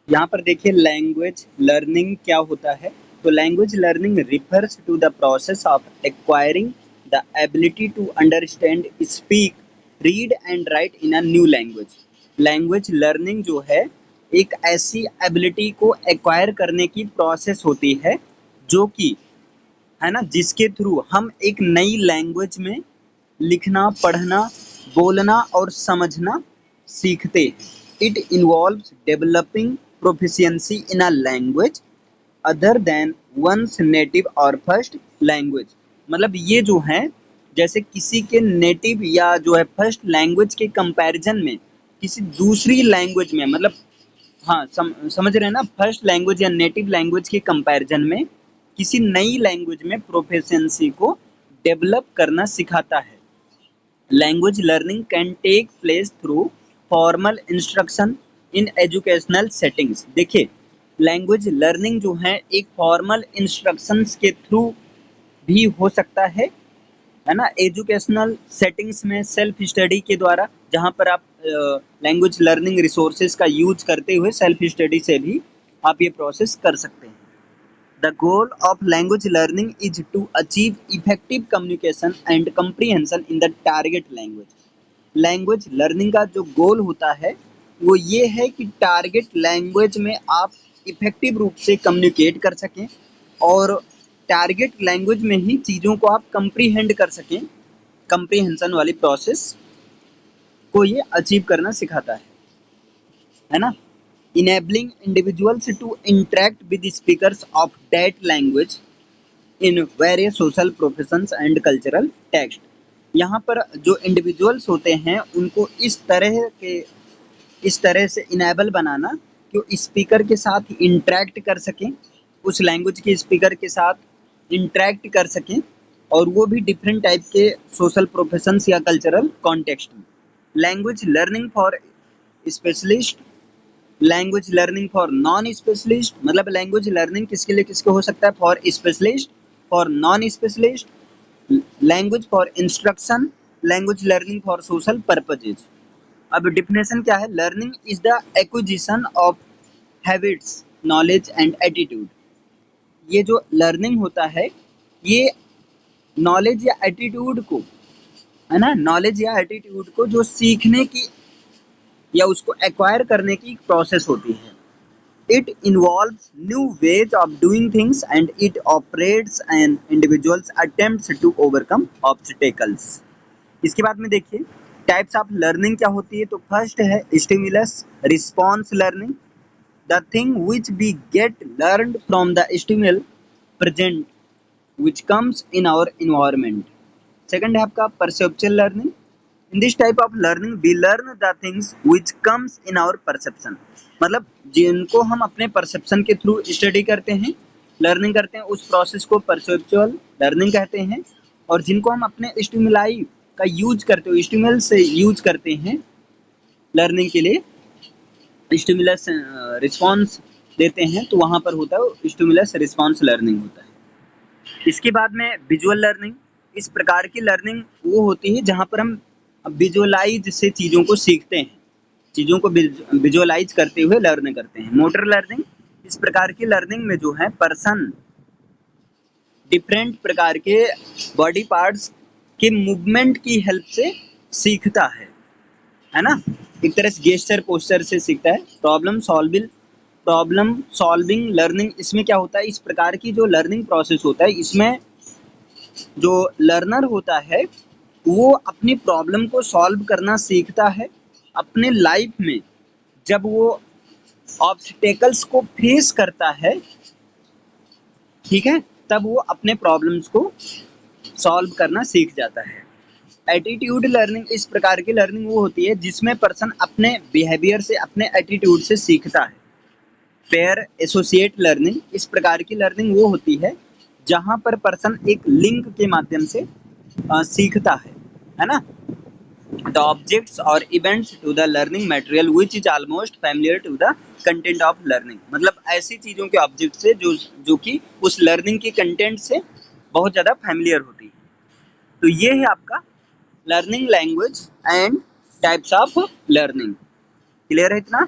यहाँ पर देखिए लैंग्वेज लर्निंग क्या होता है। तो language learning refers to the process of acquiring the ability to understand, speak, read and write in a new language. Language learning जो है एक ऐसी एबिलिटी को एक्वायर करने की प्रोसेस होती है जो कि है ना, जिसके थ्रू हम एक नई लैंग्वेज में लिखना, पढ़ना, बोलना और समझना सीखते हैं। It involves developing proficiency in a language other than one's native और फर्स्ट लैंग्वेज। मतलब ये जो है जैसे किसी के नेटिव या जो है फर्स्ट लैंग्वेज के कंपैरिजन में किसी दूसरी लैंग्वेज में, मतलब हाँ समझ रहे हैं ना, फर्स्ट लैंग्वेज या नेटिव लैंग्वेज के कंपैरिजन में किसी नई लैंग्वेज में प्रोफिशिएंसी को डेवलप करना सिखाता है। Language learning can take place through formal instruction in educational settings. देखिए लैंग्वेज लर्निंग जो है एक फॉर्मल इंस्ट्रक्शंस के थ्रू भी हो सकता है ना, एजुकेशनल सेटिंग्स में सेल्फ स्टडी के द्वारा, जहाँ पर आप लैंग्वेज लर्निंग रिसोर्सेज का यूज करते हुए सेल्फ स्टडी से भी आप ये प्रोसेस कर सकते हैं। The goal of language learning is to achieve effective communication and comprehension in the target language. Language learning का जो गोल होता है वो ये है कि टारगेट लैंग्वेज में आप इफेक्टिव रूप से कम्युनिकेट कर सकें और टारगेट लैंग्वेज में ही चीज़ों को आप कंप्रीहेंड कर सकें। कंप्रीहेंशन वाली प्रोसेस को ये अचीव करना सिखाता है ना। Enabling individuals to interact with speakers of that language in various social professions and cultural text. यहाँ पर जो इंडिविजुअल्स होते हैं उनको इस तरह से इनेबल बनाना कि वो स्पीकर के साथ इंटरेक्ट कर सकें, उस लैंग्वेज के स्पीकर के साथ इंटरेक्ट कर सकें, और वो भी डिफरेंट टाइप के सोशल प्रोफेशंस या कल्चरल कॉन्टेक्स्ट में। Language learning for specialist, language learning for non specialist, मतलब लैंग्वेज लर्निंग किसके लिए किसको हो सकता है, for specialist, for non specialist, language for instruction, language learning for social purposes. अब डिफिनेशन क्या है, learning is the acquisition of habits, knowledge and attitude. ये जो लर्निंग होता है ये नॉलेज या एटीट्यूड को, है ना, नॉलेज या एटीट्यूड को जो सीखने की या उसको एक्वायर करने की प्रोसेस होती है। It involves new ways of doing things and it operates an individuals attempts to overcome obstacles. इसके बाद में देखिए टाइप्स ऑफ लर्निंग क्या होती है। तो फर्स्ट है stimulus response learning, the thing which we get learned from the stimuli present which comes in our environment. Second है आपका perceptual learning, in this type of learning we learn the things which comes in our perception. मतलब जिनको हम अपने perception के through study करते हैं, learning करते हैं, उस प्रोसेस को परसेप्चुअल लर्निंग कहते हैं। और जिनको हम अपने स्टिमुलाई का यूज करते हुए, स्टिमुलस से यूज करते हैं लर्निंग के लिए, स्टिमुलस रिस्पॉन्स देते हैं, तो वहाँ पर होता है स्टिमुलस रिस्पॉन्स लर्निंग होता है। इसके बाद में विजुअल लर्निंग, इस प्रकार की लर्निंग वो होती है जहाँ पर हम विजुअलाइज से चीज़ों को सीखते हैं, चीज़ों को विजुअलाइज करते हुए लर्न करते हैं। मोटर लर्निंग, इस प्रकार की लर्निंग में जो है पर्सन डिफरेंट प्रकार के बॉडी पार्ट्स के मूवमेंट की हेल्प से सीखता है ना, एक तरह से गेस्चर पोस्चर से सीखता है। प्रॉब्लम सॉल्विंग लर्निंग, इसमें क्या होता है, इस प्रकार की जो लर्निंग प्रोसेस होता है इसमें जो लर्नर होता है वो अपनी प्रॉब्लम को सॉल्व करना सीखता है अपने लाइफ में। जब वो ऑब्स्टेकल्स को फेस करता है, ठीक है, तब वो अपने प्रॉब्लम्स को सॉल्व करना सीख जाता है। एटीट्यूड लर्निंग, इस प्रकार की लर्निंग वो होती है जिसमें पर्सन अपने बिहेवियर से, अपने एटीट्यूड से सीखता है। पेयर एसोसिएट लर्निंग, इस प्रकार की लर्निंग वो होती है जहां पर पर्सन एक लिंक के माध्यम से सीखता है ना। द ऑब्जेक्ट्स और events to the learning material which is almost familiar to the content of learning, मतलब ऐसी चीज़ों के ऑब्जेक्ट से जो कि उस लर्निंग के कंटेंट से बहुत ज़्यादा फैमिलियर होती है। तो ये है आपका learning language and types of learning. Clear है इतना?